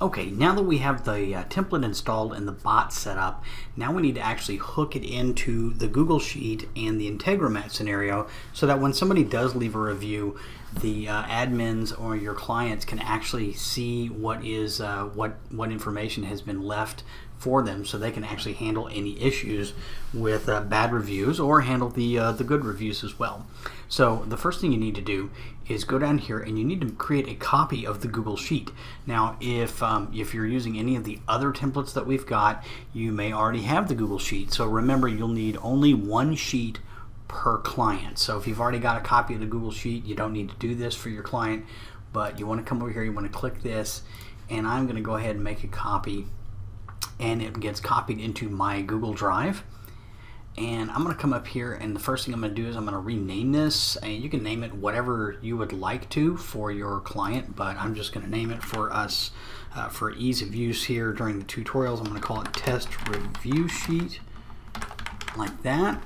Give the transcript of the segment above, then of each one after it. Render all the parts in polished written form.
Okay, now that we have the template installed and the bot set up, now we need to actually hook it into the Google Sheet and the Integromat scenario so that when somebody does leave a review, the admins or your clients can actually see what is what information has been left for them, so they can actually handle any issues with bad reviews or handle the good reviews as well. So the first thing you need to do is go down here and you need to create a copy of the Google Sheet. Now if you're using any of the other templates that we've got, you may already have the Google Sheet. So remember, you'll need only one sheet per client. So if you've already got a copy of the Google Sheet, you don't need to do this for your client, but you want to come over here, you want to click this, and I'm going to go ahead and make a copy, and it gets copied into my Google Drive. And I'm going to come up here, and the first thing I'm going to do is I'm going to rename this, and you can name it whatever you would like to for your client, but I'm just going to name it for us for ease of use here during the tutorials. I'm going to call it Test Review Sheet, like that.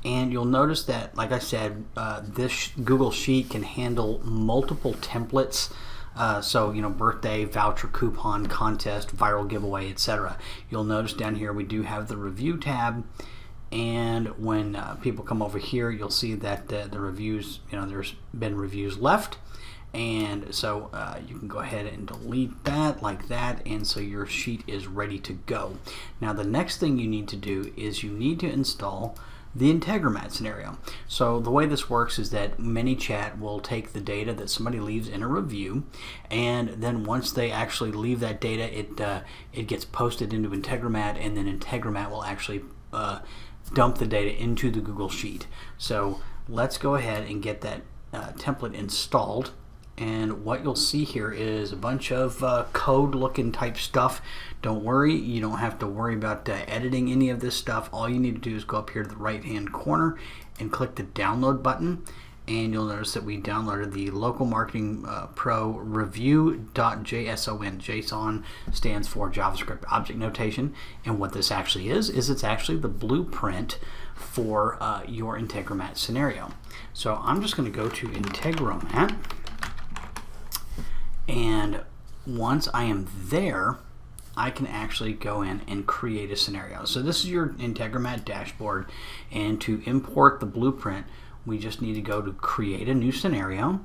And you'll notice that, like I said, this Google Sheet can handle multiple templates. So, you know, birthday, voucher, coupon, contest, viral giveaway, etc. You'll notice down here we do have the review tab, and when people come over here, you'll see that the reviews, you know, there's been reviews left, and so you can go ahead and delete that like that, and so your sheet is ready to go. Now the next thing you need to do is you need to install the Integromat scenario. So the way this works is that ManyChat will take the data that somebody leaves in a review, and then once they actually leave that data, it gets posted into Integromat, and then Integromat will actually dump the data into the Google Sheet. So let's go ahead and get that template installed. And what you'll see here is a bunch of code looking type stuff. Don't worry, you don't have to worry about editing any of this stuff. All you need to do is go up here to the right hand corner and click the download button, and you'll notice that we downloaded the Local Marketing Pro review.json. JSON stands for JavaScript Object Notation, and what this actually is it's actually the blueprint for your Integromat scenario. So I'm just going to go to Integromat, and once I am there, I can actually go in and create a scenario. So this is your Integromat dashboard, and to import the blueprint, we just need to go to create a new scenario.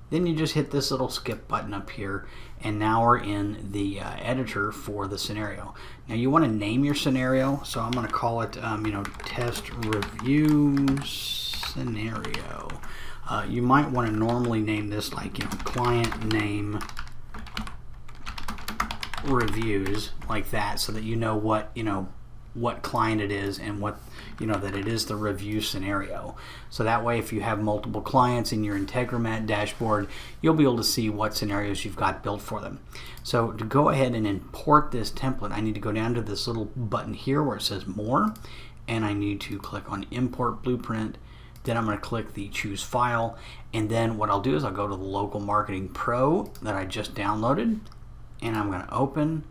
Then you just hit this little skip button up here, and now we're in the editor for the scenario. Now you want to name your scenario, so I'm going to call it you know, Test Review Scenario. You might want to normally name this like, you know, client name reviews, like that, so that you know what client it is and what, you know, that it is the review scenario. So that way, if you have multiple clients in your Integromat dashboard, you'll be able to see what scenarios you've got built for them. So to go ahead and import this template, I need to go down to this little button here where it says More, and I need to click on Import Blueprint. Then I'm going to click the Choose File, and then what I'll do is I'll go to the Local Marketing Pro that I just downloaded, and I'm going to open,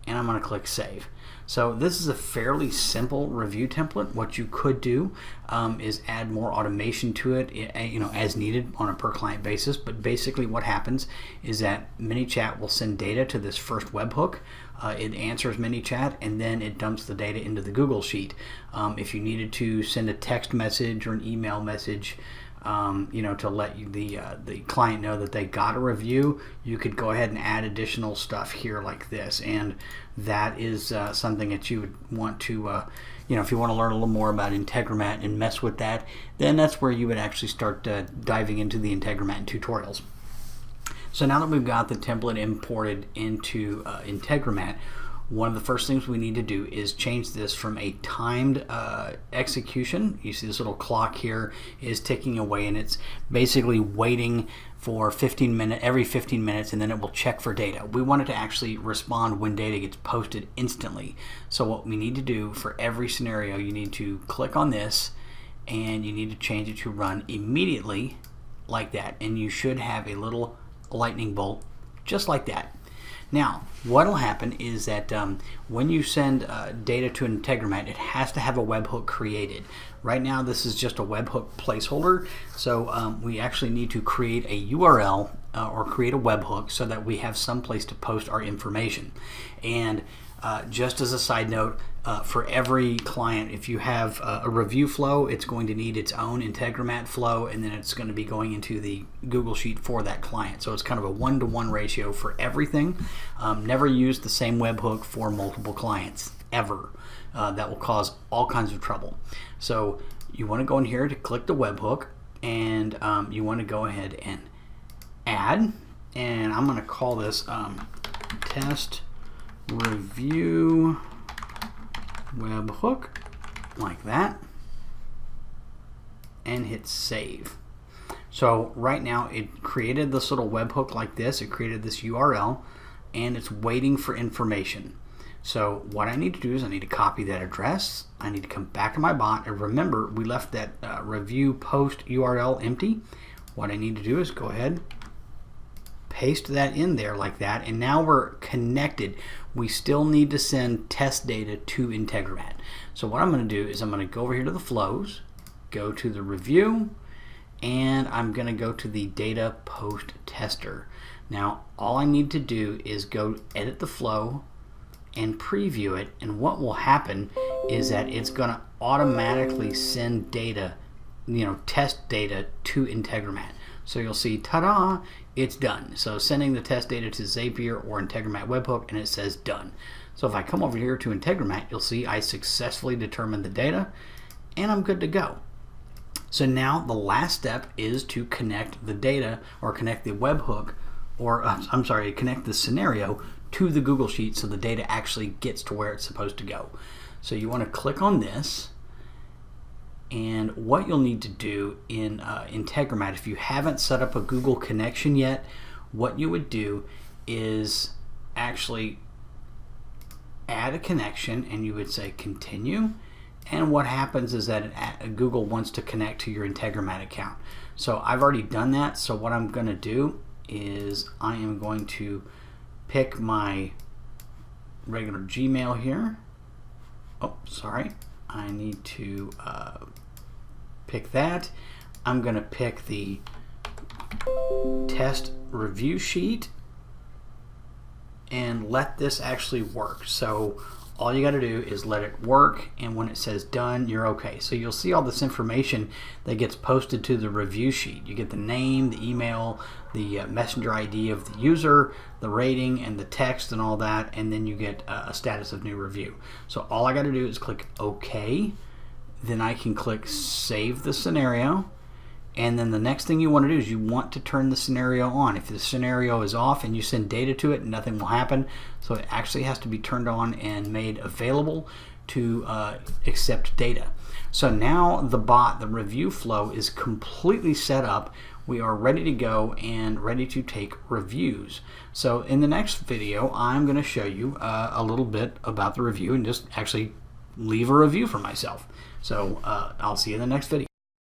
and I'm going to click Save. So this is a fairly simple review template. What you could do is add more automation to it, you know, as needed on a per client basis. But basically what happens is that ManyChat will send data to this first webhook. It answers ManyChat, and then it dumps the data into the Google Sheet. If you needed to send a text message or an email message, you know, to let you, the client know that they got a review, you could go ahead and add additional stuff here like this, and that is something that you would want to, you know, if you want to learn a little more about Integromat and mess with that, then that's where you would actually start diving into the Integromat tutorials. So now that we've got the template imported into Integromat, one of the first things we need to do is change this from a timed execution. You see this little clock here is ticking away, and it's basically waiting for every 15 minutes, and then it will check for data. We want it to actually respond when data gets posted instantly. So what we need to do for every scenario, you need to click on this, and you need to change it to run immediately, like that, and you should have a little lightning bolt just like that. Now, what will happen is that when you send data to an Integromat, it has to have a webhook created. Right now, this is just a webhook placeholder, so we actually need to create a URL or create a webhook so that we have some place to post our information. And just as a side note, for every client, if you have a review flow, it's going to need its own Integromat flow, and then it's going to be going into the Google Sheet for that client. So it's kind of a 1-to-1 ratio for everything. Never use the same webhook for multiple clients, ever. That will cause all kinds of trouble. So you want to go in here to click the webhook, and you want to go ahead and add, and I'm going to call this test review webhook, like that, and hit save. So right now it created this little webhook like this. It created this URL, and it's waiting for information. So what I need to do is I need to copy that address. I need to come back to my bot, and remember we left that review post URL empty. What I need to do is go ahead, paste that in there like that, and now we're connected. We still need to send test data to Integromat. So what I'm going to do is I'm going to go over here to the flows, go to the review, and I'm going to go to the data post tester. Now all I need to do is go edit the flow and preview it, and what will happen is that it's going to automatically send data, test data to Integromat. So you'll see, ta-da, it's done. So sending the test data to Zapier or Integromat webhook, and it says done. So if I come over here to Integromat, you'll see I successfully determined the data, and I'm good to go. So now the last step is to connect the data, or connect the webhook, or connect the scenario to the Google Sheet so the data actually gets to where it's supposed to go. So you want to click on this, and what you'll need to do in Integromat, if you haven't set up a Google connection yet, what you would do is actually add a connection, and you would say continue, and what happens is that Google wants to connect to your Integromat account. So I've already done that, so what I'm going to do is I am going to pick my regular Gmail here. Oh, sorry. I need to pick that. I'm going to pick the test review sheet and let this actually work. So all you got to do is let it work, and when it says done, you're okay. So you'll see all this information that gets posted to the review sheet. You get the name, the email, the messenger ID of the user, the rating, and the text and all that, and then you get a status of new review. So all I got to do is click OK. Then I can click save the scenario, and then the next thing you want to do is you want to turn the scenario on. If the scenario is off and you send data to it, nothing will happen. So it actually has to be turned on and made available to accept data. So now the bot, the review flow, is completely set up. We are ready to go and ready to take reviews. So in the next video, I'm going to show you a little bit about the review and just actually leave a review for myself. So I'll see you in the next video.